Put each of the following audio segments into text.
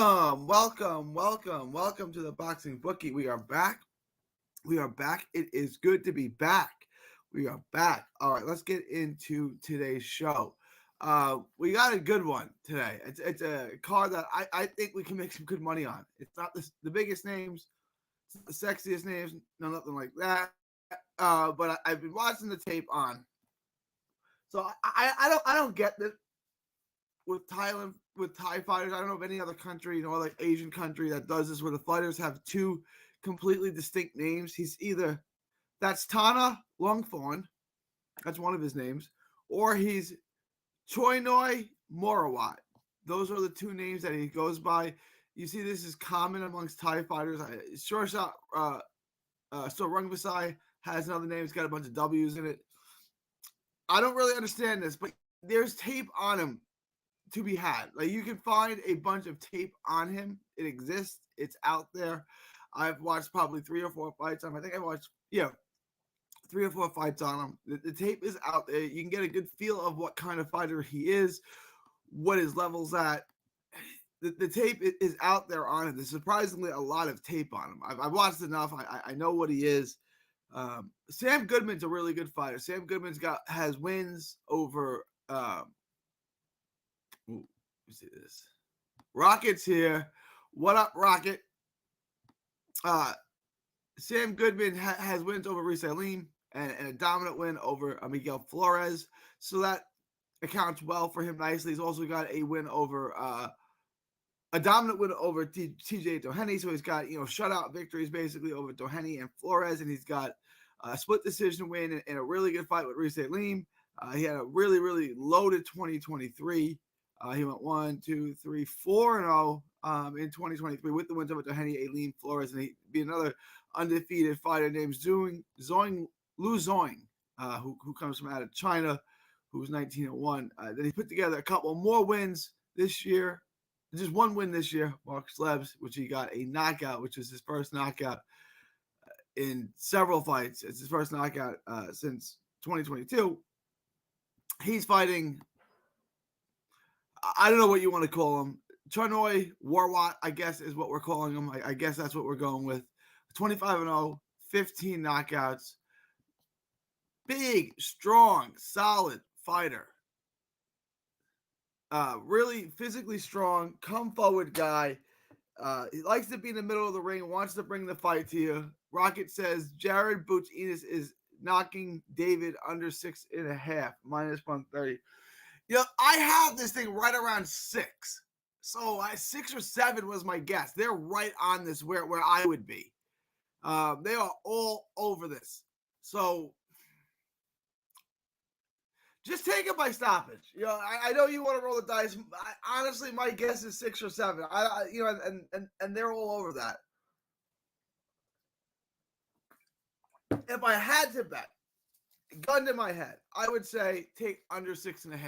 welcome to the Boxing Bookie. We are back. We are back. It is good to be back. We are back. All right, let's get into today's show. We got a good one today. It's a card that I think we can make some good money on. It's not the biggest names, it's not the sexiest names, no nothing like that. But I've been watching the tape on. So I don't get this with Thailand with Thai fighters. I don't know of any other country, like Asian country that does this where the fighters have two completely distinct names. He's either that's Tana Longthorn, that's one of his names, or he's Chainoi Worawut. Those are the two names that he goes by. You see, this is common amongst Thai fighters. Shortshot, so Rungvisai has another name. It's got a bunch of W's in it. I don't really understand this, but there's tape on him to be had. Like, you can find a bunch of tape on him. It exists. It's out there. I've watched probably 3 or 4 fights on him. I think I watched 3 or 4 fights on him. The tape is out there. You can get a good feel of what kind of fighter he is, what his level's at. The tape is out there on him. There's surprisingly a lot of tape on him. I've watched enough. I know what he is. Sam Goodman's a really good fighter. Sam Goodman's has wins over let me see this. Rocket's here. What up, Rocket? Sam Goodman has wins over Reese Aleem and a dominant win over Miguel Flores. So that accounts well for him nicely. He's also got a win over a dominant win over TJ Doheny. So he's got, shutout victories basically over Doheny and Flores. And he's got a split decision win and a really good fight with Reese Aleem. He had a really, really loaded 2023. He went 1, 2, 3, 4-0 in 2023 with the wins over Doheny, Aleem, Flores, and he'd be another undefeated fighter named Lu Zoing, who comes from out of China, who's 19-1. Then he put together a couple more wins this year. Just one win this year, Mark Slebs, which he got a knockout, which was his first knockout in several fights. It's his first knockout since 2022. He's fighting, I don't know what you want to call him. Chainoi Worawut, I guess, is what we're calling him. I guess that's what we're going with. 25-0, 15 knockouts. Big, strong, solid fighter. Really physically strong, come forward guy. He likes to be in the middle of the ring, wants to bring the fight to you. Rocket says Jared Boots Enos is knocking David under 6.5, minus 130. I have this thing right around 6. So 6 or 7 was my guess. They're right on this where I would be. They are all over this. So just take it by stoppage. I know you want to roll the dice. Honestly, my guess is 6 or 7. And they're all over that. If I had to bet, gun to my head, I would say take under 6.5.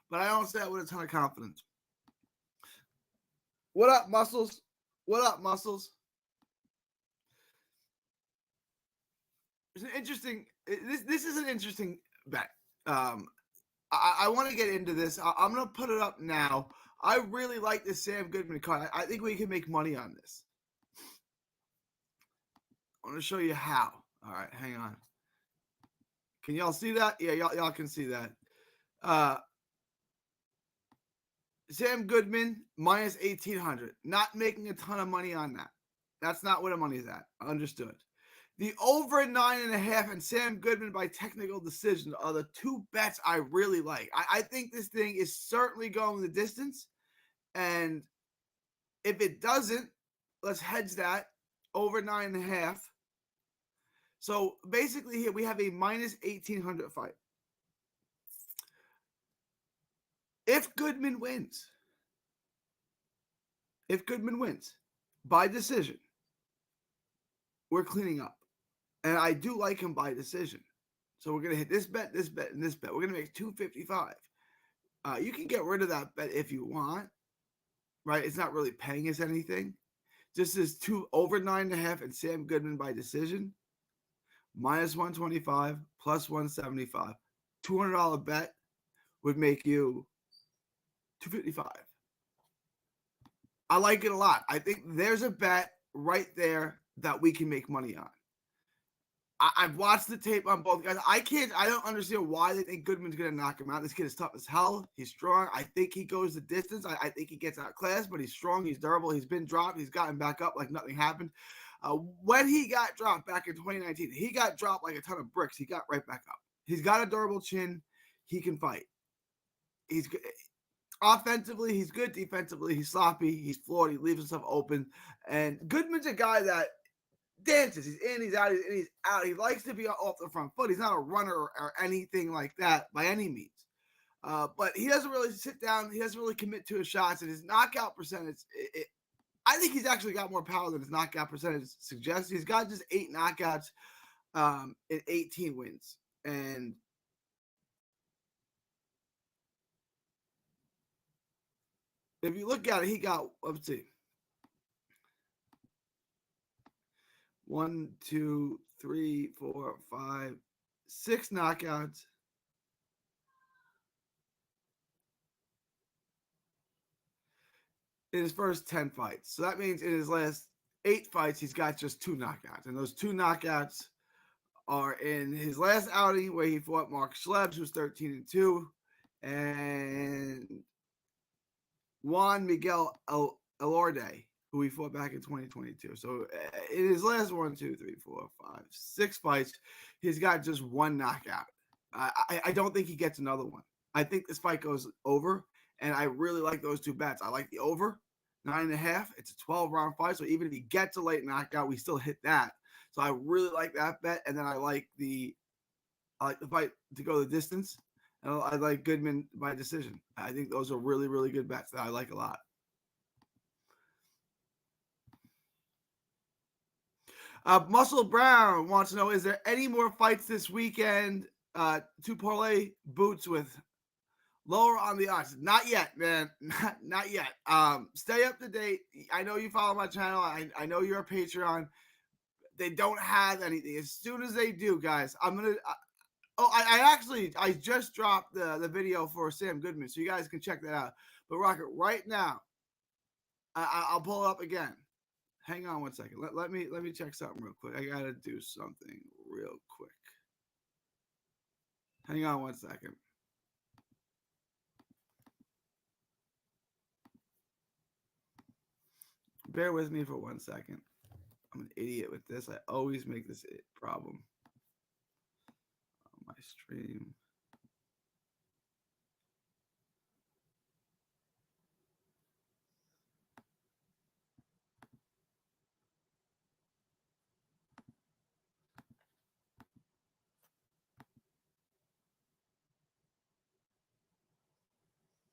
But I don't say that with a ton of confidence. What up, Muscles? What up, Muscles? It's an interesting. This is an interesting bet. I want to get into this. I'm going to put it up now. I really like this Sam Goodman card. I think we can make money on this. I want to show you how. All right, hang on. Can y'all see that? Yeah, y'all can see that. Sam Goodman, minus 1,800. Not making a ton of money on that. That's not where the money's at. Understood. The over 9.5 and Sam Goodman by technical decision are the two bets I really like. I think this thing is certainly going the distance. And if it doesn't, let's hedge that. Over 9.5. So basically here we have a minus 1,800 fight. If Goodman wins by decision, we're cleaning up. And I do like him by decision. So we're going to hit this bet, and this bet. We're going to make 255. You can get rid of that bet if you want, right? It's not really paying us anything. Just as over 9.5 and Sam Goodman by decision, minus 125, plus 175. $200 bet would make you 255. I like it a lot. I think there's a bet right there that we can make money on. I've watched the tape on both guys. I don't understand why they think Goodman's going to knock him out. This kid is tough as hell. He's strong. I think he goes the distance. I think he gets outclassed, but he's strong. He's durable. He's been dropped. He's gotten back up like nothing happened. When he got dropped back in 2019, he got dropped like a ton of bricks. He got right back up. He's got a durable chin. He can fight. He's good. Offensively, he's good. Defensively, he's sloppy. He's flawed. He leaves himself open. And Goodman's a guy that dances. He's in, he's out, he's in, he's out. He likes to be off the front foot. He's not a runner or anything like that by any means. But he doesn't really sit down. He doesn't really commit to his shots. And his knockout percentage, I think he's actually got more power than his knockout percentage suggests. He's got just 8 knockouts and 18 wins. And if you look at it, he got, let's see, 1, 2, 3, 4, 5, 6 knockouts. In his first 10 fights. So that means in his last 8 fights, he's got just 2 knockouts. And those 2 knockouts are in his last outing where he fought Mark Schlebs, who's 13-2, and Juan Miguel Elorde, who he fought back in 2022. So in his last 1, 2, 3, 4, 5, 6 fights, he's got just 1 knockout. I don't think he gets another one. I think this fight goes over, and I really like those 2 bets. I like the over, 9.5. It's a 12-round fight, so even if he gets a late knockout, we still hit that. So I really like that bet, and then I like the fight to go the distance, and I like Goodman by decision. I think those are really, really good bets that I like a lot. Muscle Brown wants to know, is there any more fights this weekend to parlay Boots with lower on the odds? Not yet, man. Not yet. Stay up to date. I know you follow my channel. I know you're a Patreon. They don't have anything. As soon as they do, guys, I'm going to... I just dropped the video for Sam Goodman, so you guys can check that out. But Rocket, right now, I'll pull it up again. Hang on 1 second. Let me check something real quick. I gotta do something real quick. Hang on 1 second. Bear with me for 1 second. I'm an idiot with this. I always make this problem on my stream.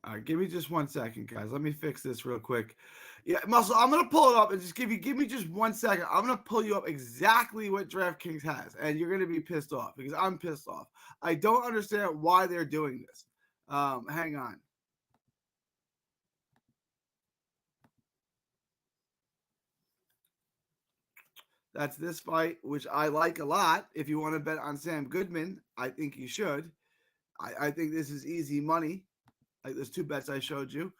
All right, give me just 1 second, guys. Let me fix this real quick. Yeah, Muscle, I'm gonna pull it up and just give me just 1 second. I'm gonna pull you up exactly what DraftKings has, and you're gonna be pissed off because I'm pissed off. I don't understand why they're doing this. Hang on. That's this fight, which I like a lot. If you want to bet on Sam Goodman, I think you should. I think this is easy money. Like those 2 bets I showed you.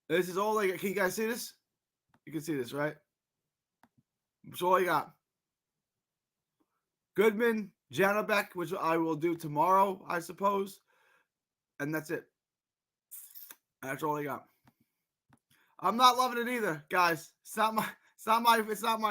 This is all can you guys see this? You can see this, right? That's all I got. Goodman, Janabek, which I will do tomorrow, I suppose. And that's it. That's all I got. I'm not loving it either, guys. It's not my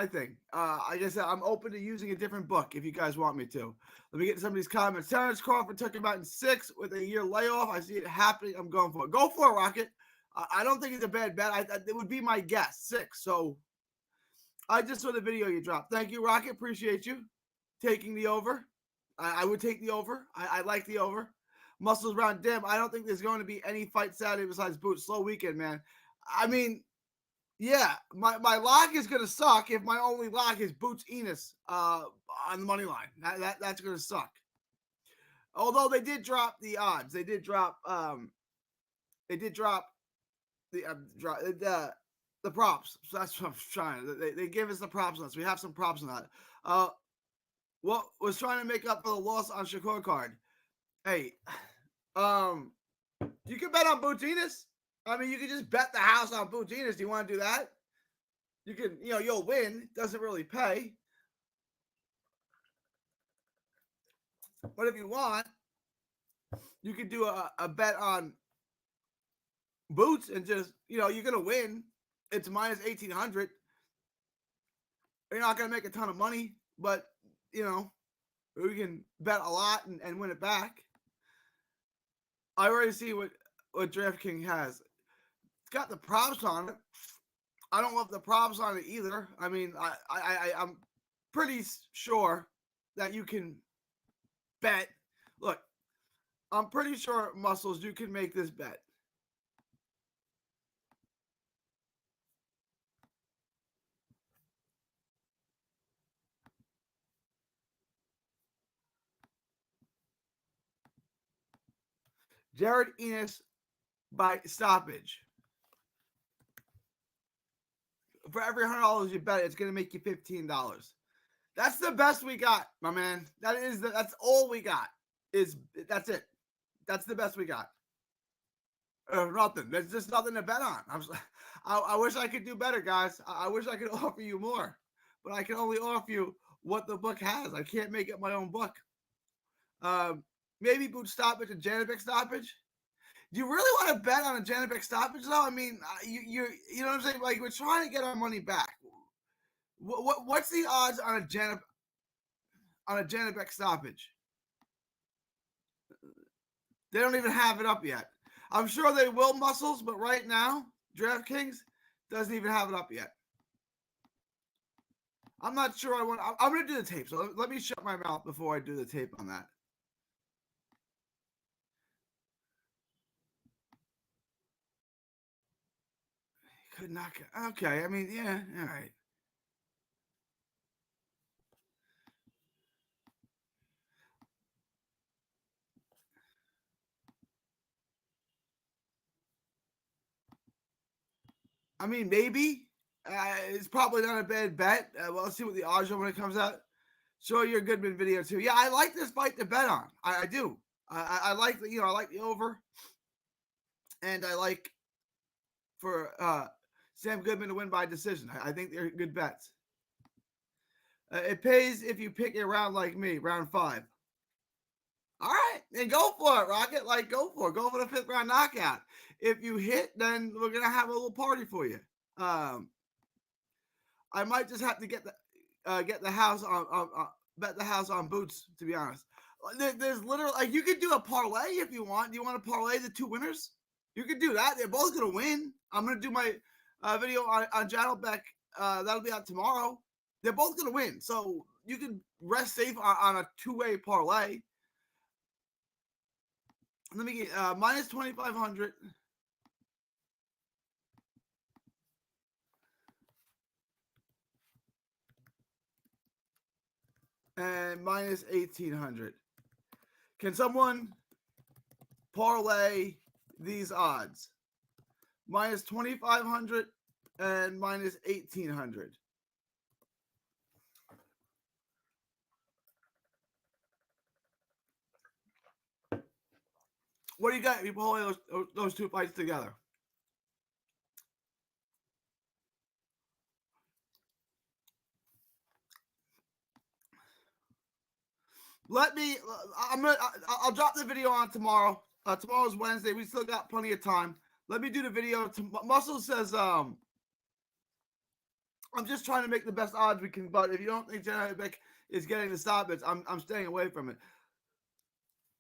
thing. Like I said, I'm open to using a different book if you guys want me to. Let me get some of these comments. Terrence Crawford took him out in 6 with a year layoff. I see it happening. I'm going for it. Go for it, Rocket. I don't think it's a bad bet. It would be my guess, 6. So I just saw the video you dropped. Thank you, Rocket. Appreciate you taking the over. I would take the over. I like the over. Muscles round dim. I don't think there's going to be any fight Saturday besides Boots. Slow weekend, man. I mean, yeah, my lock is going to suck if my only lock is Boots Enos on the money line. That's going to suck. Although they did drop the odds. They did drop the props. So that's what I'm trying. They gave us the props on this. We have some props on that. What was trying to make up for the loss on Shakur card? Hey, you can bet on Boots Enos. I mean, you can just bet the house on Boots Enos. Do you want to do that? You can, you'll win. Doesn't really pay. But if you want, you could do a bet on Boots and just, you're going to win. It's minus 1,800. You're not going to make a ton of money, but, we can bet a lot and win it back. I already see what DraftKings has. It's got the props on it. I don't love the props on it either. I mean, I'm pretty sure that you can bet. Look, I'm pretty sure, Muscles, you can make this bet. Jared Enos by stoppage. For every $100 you bet, it's going to make you $15. That's the best we got, my man. That's all we got. That's it. That's the best we got. Nothing. There's just nothing to bet on. I wish I could do better, guys. I wish I could offer you more, but I can only offer you what the book has. I can't make up my own book. Maybe boot stoppage and Janibek stoppage. Do you really want to bet on a Janibek stoppage, though? I mean, you know what I'm saying? Like, we're trying to get our money back. What's the odds on a Janibek stoppage? They don't even have it up yet. I'm sure they will, Muscles, but right now, DraftKings doesn't even have it up yet. I'm not sure I'm going to do the tape, so let me shut my mouth before I do the tape on that. Could not. Okay, I mean, yeah, all right. I mean, maybe. It's probably not a bad bet. Well, let's see what the odds are when it comes out. Show your Goodman video too. Yeah, I like this fight to bet on. I do. I like the I like the over, and I like for Sam Goodman to win by decision. I think they're good bets. It pays if you pick a round like me, round 5. All right, then go for it, Rocket. Like, go for it. Go for the 5th round knockout. If you hit, then we're gonna have a little party for you. I might just have to get the house on bet the house on Boots. To be honest, there's literally like you could do a parlay if you want. Do you want to parlay the 2 winners? You could do that. They're both gonna win. I'm gonna do my video on Janelbeck. That'll be out tomorrow. They're both gonna win, so you can rest safe on a 2-way parlay. Let me get minus 2,500. And minus 1,800. Can someone parlay these odds? Minus 2,500 and minus 1,800. What do you got if you parlay those 2 fights together? I'll drop the video on tomorrow. Tomorrow's Wednesday. We still got plenty of time. Let me do the video. Muscle says, I'm just trying to make the best odds we can, but if you don't think Janibek is getting the stoppage, I'm staying away from it.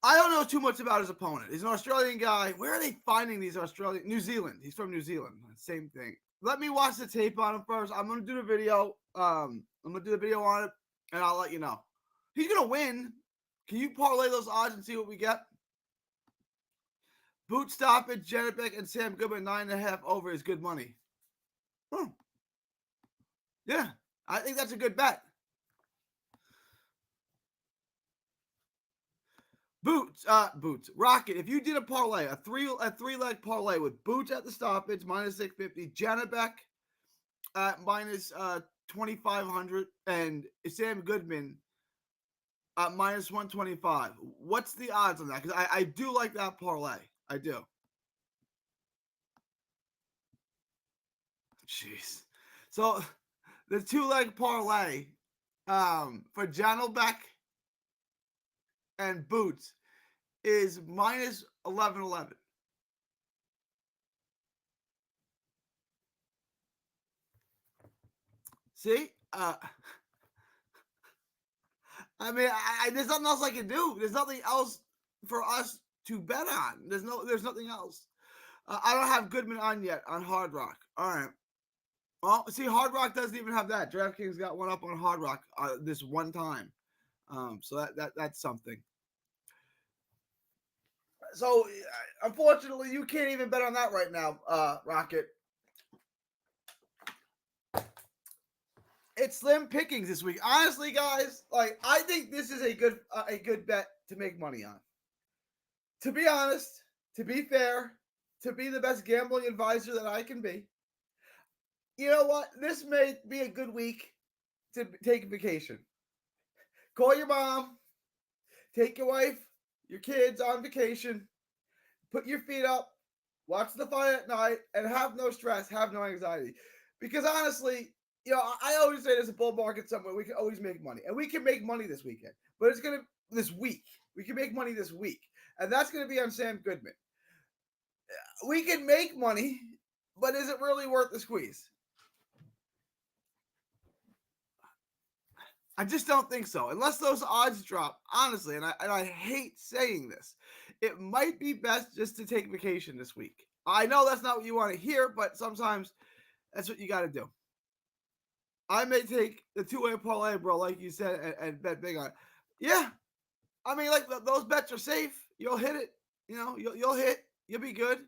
I don't know too much about his opponent. He's an Australian guy. Where are they finding these Australian? New Zealand. He's from New Zealand. Same thing. Let me watch the tape on him first. I'm gonna do the video. I'm gonna do the video on it, and I'll let you know. He's gonna win. Can you parlay those odds and see what we get? Boot stoppage, Janibek, and Sam Goodman 9.5 over is good money. Yeah, I think that's a good bet. Boots, Rocket. If you did a parlay, a three leg parlay with Boots at the stoppage minus 650, Janibek at minus 2,500, and Sam Goodman at minus 125. What's the odds on that? Because I do like that parlay. I do. jeez. So the 2-leg parlay for Janelbeck and Boots is minus 1111. See? I mean, there's nothing else I can do. There's nothing else for us to bet on. There's nothing else. I don't have Goodman on yet on Hard Rock. All right. Well, see, Hard Rock doesn't even have that. DraftKings got one up on Hard Rock this one time. So that's something. So unfortunately, you can't even bet on that right now, Rocket. It's slim pickings this week. Honestly, guys, like I think this is a good bet to make money on. To be honest, to be fair, to be the best gambling advisor that I can be. You know what? This may be a good week to take a vacation. Call your mom, take your wife, your kids on vacation, put your feet up, watch the fight at night, and have no stress, have no anxiety. Because honestly, you know, I always say there's a bull market somewhere. We can always make money. And we can make money this weekend. But it's going to, this week. We can make money this week. And that's going to be on Sam Goodman. We can make money, but is it really worth the squeeze? I just don't think so. Unless those odds drop, honestly, and I hate saying this, it might be best just to take vacation this week. I know that's not what you want to hear, but sometimes that's what you got to do. I may take the 2-way parlay, bro, like you said, and bet big on it. Yeah. I mean, like, those bets are safe. You'll hit it. You know, you'll hit. You'll be good.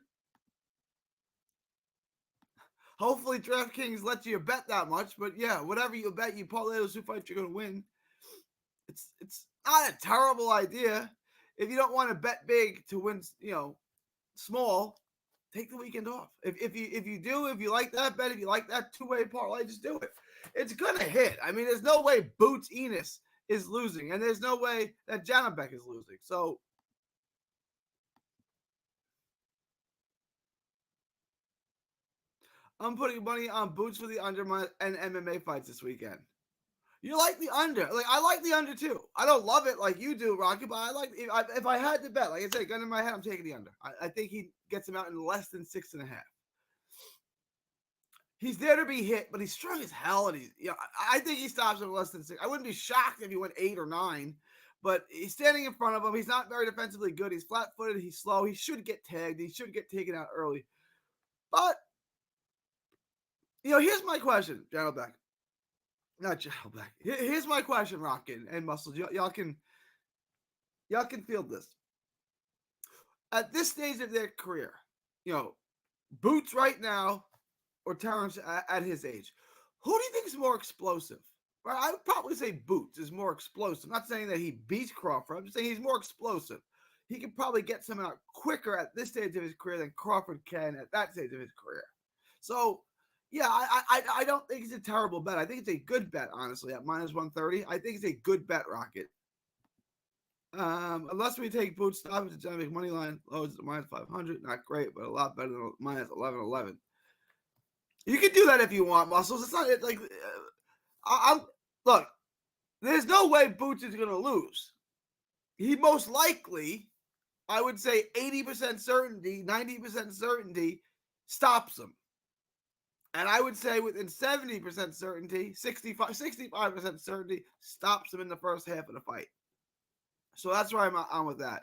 Hopefully, DraftKings lets you bet that much. But, yeah, whatever you bet, you parlay those 2 fights, you're going to win. It's not a terrible idea. If you don't want to bet big to win, you know, small, take the weekend off. If you like that bet, if you like that 2-way parlay, just do it. It's gonna hit. I mean, there's no way Boots Enos is losing, and there's no way that Janelbeck is losing. So I'm putting money on Boots for the under and MMA fights this weekend. You like the under? Like I like the under too. I don't love it like you do, Rocky, but I like if I had to bet, like I said, gun in my head, I'm taking the under. I think he gets him out in less than 6.5. He's there to be hit, but he's strong as hell, and I think he stops him less than 6. I wouldn't be shocked if he went 8 or 9, but he's standing in front of him. He's not very defensively good. He's flat-footed. He's slow. He should get tagged. He should get taken out early. But here's my question, Janelbeck. Not Janelbeck. Here's my question, Rockin' and Muscles. Y'all can field this. At this stage of their career, Boots right now, or Terrence at his age, who do you think is more explosive? Right, I would probably say Boots is more explosive. I'm not saying that he beats Crawford. I'm just saying he's more explosive. He can probably get some out quicker at this stage of his career than Crawford can at that stage of his career. So, yeah, I don't think it's a terrible bet. I think it's a good bet, honestly, at minus 130. I think it's a good bet, Rocket. Unless we take Boots stoppage to Janelbeck money line, loads at minus 500. Not great, but a lot better than minus 1111. You can do that if you want, Muscles. It's not like look. There's no way Boots is going to lose. He most likely, I would say, 80% certainty, 90% certainty, stops him. And I would say within 70% certainty, 65% certainty, stops him in the first half of the fight. So that's where I'm on with that.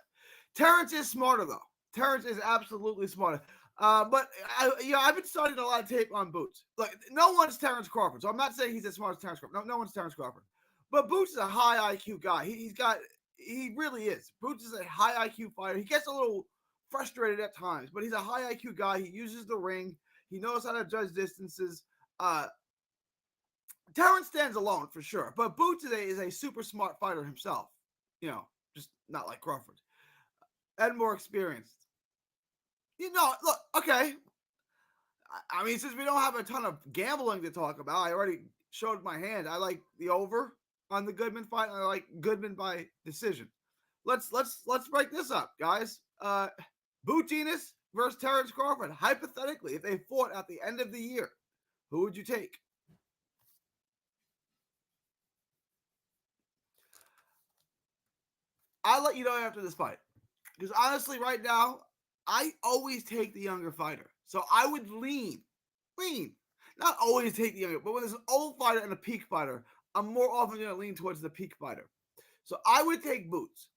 Terrence is smarter though. Terrence is absolutely smarter. But I've been studying a lot of tape on Boots. Like, no one's Terrence Crawford, so I'm not saying he's as smart as Terrence Crawford. No one's Terrence Crawford. But Boots is a high IQ guy. He really is. Boots is a high IQ fighter. He gets a little frustrated at times, but he's a high IQ guy. He uses the ring. He knows how to judge distances. Terrence stands alone for sure, but Boots is a super smart fighter himself. Just not like Crawford, and more experienced. Look, okay. I mean, since we don't have a ton of gambling to talk about, I already showed my hand. I like the over on the Goodman fight. I like Goodman by decision. Let's break this up, guys. Boots Enos versus Terrence Crawford. Hypothetically, if they fought at the end of the year, Who would you take? I'll let you know after this fight. Because honestly, right now, I always take the younger fighter. So I would lean. Not always take the younger, but when there's an old fighter and a peak fighter, I'm more often going to lean towards the peak fighter. So I would take Boots.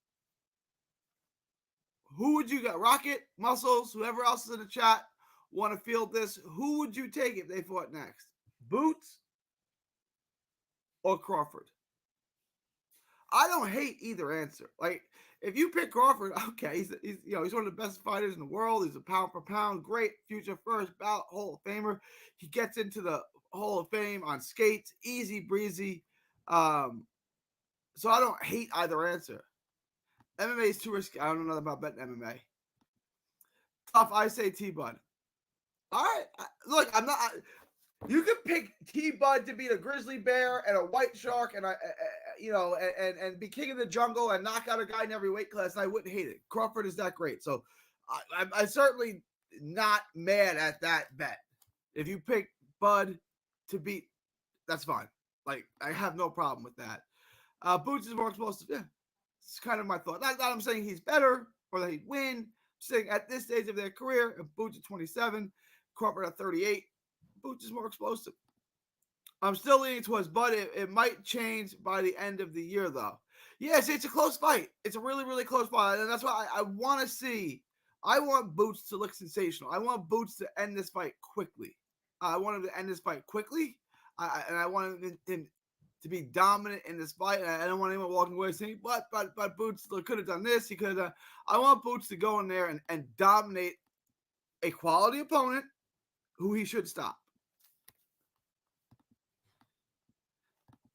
Who would you got? Rocket, Muscles, whoever else is in the chat want to field this. Who would you take if they fought next? Boots or Crawford? I don't hate either answer. Like, if you pick Crawford, okay, he's one of the best fighters in the world. He's a pound for pound, great future first ballot Hall of Famer. He gets into the Hall of Fame on skates, easy breezy. So I don't hate either answer. MMA is too risky. I don't know about betting MMA. Tough, I say T-Bud. All right, look, I'm not. You could pick T-Bud to be a grizzly bear and a white shark and and be king of the jungle and knock out a guy in every weight class, and I wouldn't hate it. Crawford is that great, so I'm certainly not mad at that bet. If you pick Bud to beat, that's fine. Like, I have no problem with that. Boots is more explosive. Yeah, it's kind of my thought. Not that I'm saying he's better or that he'd win. I'm saying at this stage of their career, if Boots at 27, Crawford at 38. Boots is more explosive. I'm still leaning towards Bud. It might change by the end of the year, though. Yes, it's a close fight. It's a really, really close fight. And that's why I want to see. I want Boots to look sensational. I want Boots to end this fight quickly. I want him to end this fight quickly. I want him to be dominant in this fight. And I don't want anyone walking away saying, but Boots could have done this. He could have done. I want Boots to go in there and dominate a quality opponent who he should stop.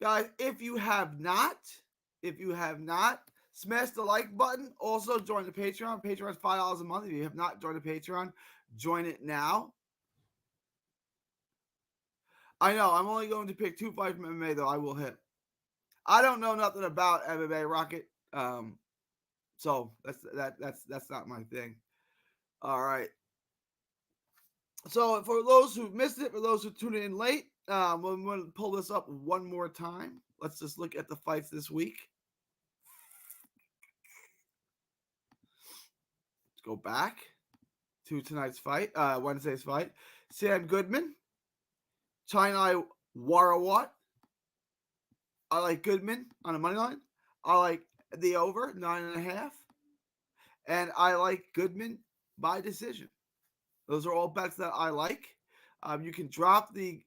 Guys, if you have not, smash the like button. Also, join the Patreon. Patreon's $5 a month. If you have not joined the Patreon, join it now. I know, I'm only going to pick 2 fights from MMA, though. I will hit. I don't know nothing about MMA, Rocket. So that's not my thing. All right. So for those who missed it, for those who tuned in late, I'm going to pull this up one more time. Let's just look at the fights this week. Let's go back to tonight's fight, Wednesday's fight. Sam Goodman, Chainoi Worawut. I like Goodman on the money line. I like the over 9.5, and I like Goodman by decision. Those are all bets that I like. You can drop the.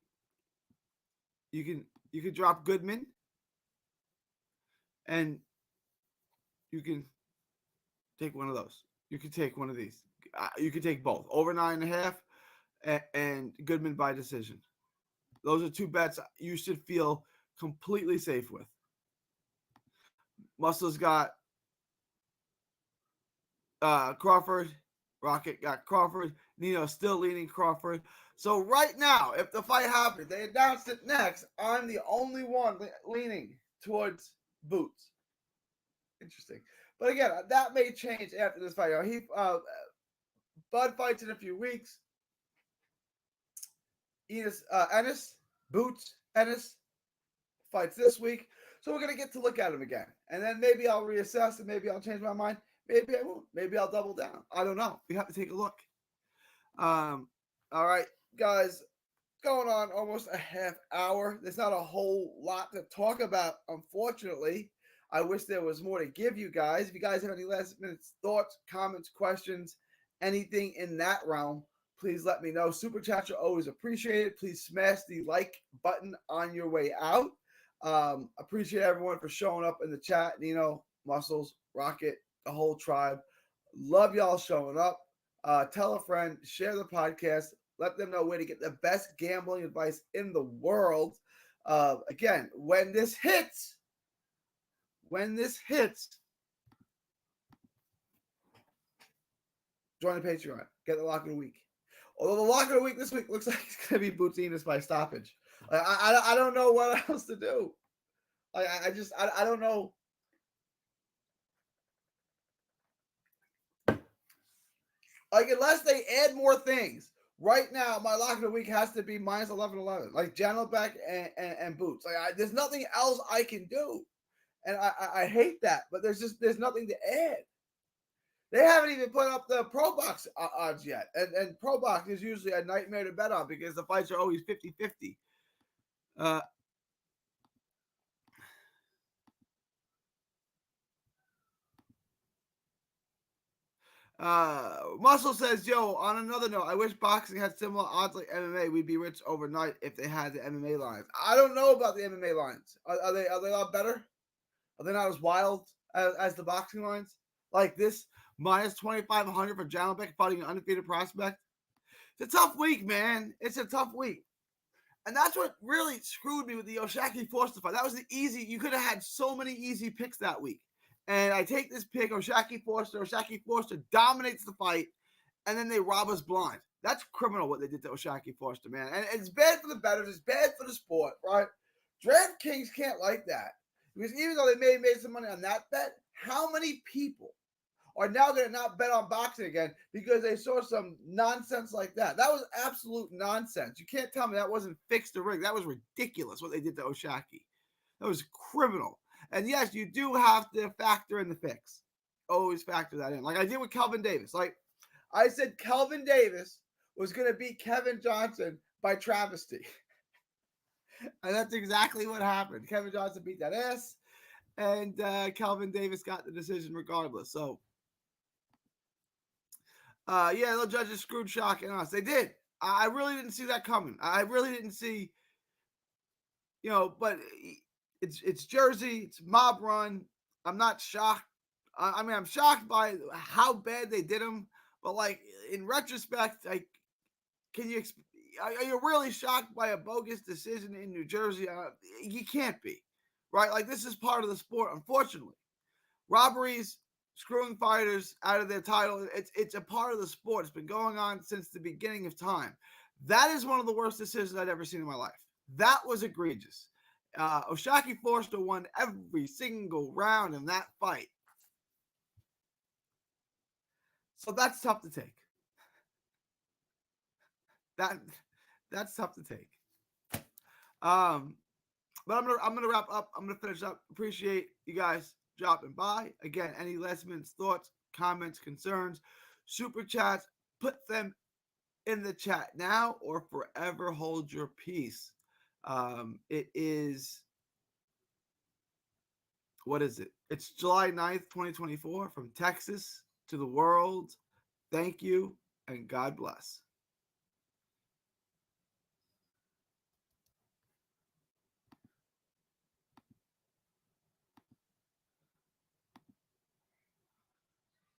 You can drop Goodman, and you can take one of those. You can take one of these. You can take both over 9.5 and Goodman by decision. Those are 2 bets you should feel completely safe with. Muscles got Crawford. Rocket got Crawford. Nino still leaning Crawford. So right now, if the fight happens, they announced it next, I'm the only one leaning towards Boots. Interesting. But again, that may change after this fight. Bud fights in a few weeks. Ennis, Boots, Ennis fights this week. So we're going to get to look at him again. And then maybe I'll reassess and maybe I'll change my mind. Maybe I won't. Maybe I'll double down. I don't know. We have to take a look. All right, guys. Going on almost a half hour. There's not a whole lot to talk about, unfortunately. I wish there was more to give you guys. If you guys have any last minute thoughts, comments, questions, anything in that realm, please let me know. Super chats are always appreciated. Please smash the like button on your way out. Appreciate everyone for showing up in the chat. Nino, Muscles, Rocket, the whole tribe. Love y'all showing up. Tell a friend, share the podcast, let them know where to get the best gambling advice in the world. Again, when this hits, join the Patreon. Get the lock of the week. Although the lock of the week this week looks like it's going to be Boutinas by stoppage. I don't know what else to do. I don't know. Like, unless they add more things. Right now, my lock of the week has to be minus 11-11, like Janelbeck and Boots. There's nothing else I can do, and I hate that. But there's nothing to add. They haven't even put up the Pro Box odds yet, and Pro Box is usually a nightmare to bet on because the fights are always 50-50. Muscle says, "Yo, on another note, I wish boxing had similar odds like MMA. We'd be rich overnight if they had the MMA lines. I don't know about the MMA lines. Are they a lot better? Are they not as wild as the boxing lines? Like this minus 2,500 for Janelbeck fighting an undefeated prospect. It's a tough week, man. It's a tough week." And that's what really screwed me with the Oshaki Forster fight. That was the easy. You could have had so many easy picks that week. And I take this pick, Oshaki Forster. Oshaki Forster dominates the fight, and then they rob us blind. That's criminal what they did to Oshaki Forster, man. And it's bad for the bettors. It's bad for the sport, right? DraftKings can't like that. Because even though they made some money on that bet, how many people are now going to not bet on boxing again because they saw some nonsense like that? That was absolute nonsense. You can't tell me that wasn't fixed or rigged. That was ridiculous what they did to Oshaki. That was criminal. And yes, you do have to factor in the fix. Always factor that in. Like I did with Kelvin Davis. Like I said Kelvin Davis was going to beat Kevin Johnson by travesty. And that's exactly what happened. Kevin Johnson beat that ass, and Kelvin Davis got the decision regardless. So, yeah, the judges screwed Shock and us. They did. I really didn't see that coming. I really didn't see, but it's Jersey. It's mob run. I'm not shocked. I mean, I'm shocked by how bad they did him. But, like, in retrospect, like, are you really shocked by a bogus decision in New Jersey? You can't be, right? Like, this is part of the sport, unfortunately. Robberies, screwing fighters out of their title, it's a part of the sport. It's been going on since the beginning of time. That is one of the worst decisions I've ever seen in my life. That was egregious. Oshaki Forster won every single round in that fight. So that's tough to take. That's tough to take. But I'm gonna wrap up. I'm gonna finish up. Appreciate you guys dropping by. Again, any last minute thoughts, comments, concerns, super chats, put them in the chat now or forever hold your peace. It is, what is it? It's July 9th, 2024, from Texas to the world. Thank you and God bless.